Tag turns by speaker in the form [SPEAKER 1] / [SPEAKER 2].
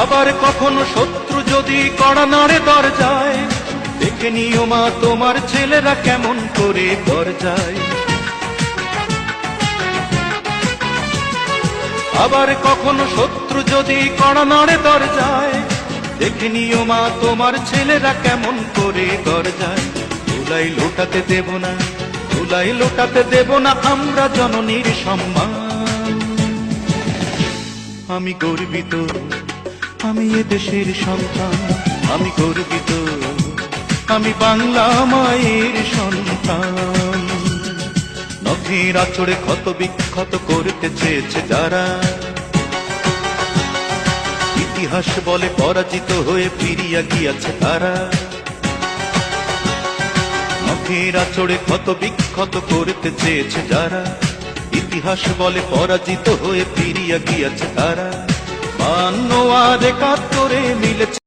[SPEAKER 1] আবার কখনো শত্রু যদি কড়া নাড়ে দরজায়, দেখে নিও মা তোমার ছেলেরা কেমন করে দরজায়। আবার কখনো শত্রু যদি কড়া নাড়ে দরজায়, দেখে নিও মা তোমার ছেলেরা কেমন করে দরজায়। ধুলাই লোটাতে দেব না, ধুলাই লোটাতে দেব না আমরা জননীর সম্মান। আমি গর্বিত, আমি এ দেশের সন্তান, আমি গর্বিত, আমি বাংলা মায়ের সন্তান। নখের আঁচড়ে ক্ষত বিক্ষত করতে চেয়েছে যারা, ইতিহাস বলে পরাজিত হয়ে ফিরিয়া গিয়াছে তারা। নখের আঁচড়ে ক্ষত বিক্ষত করতে চেয়েছে যারা, ইতিহাস বলে পরাজিত হয়ে ফিরিয়া গিয়াছে তারা। 52 আর 71 মিলেছে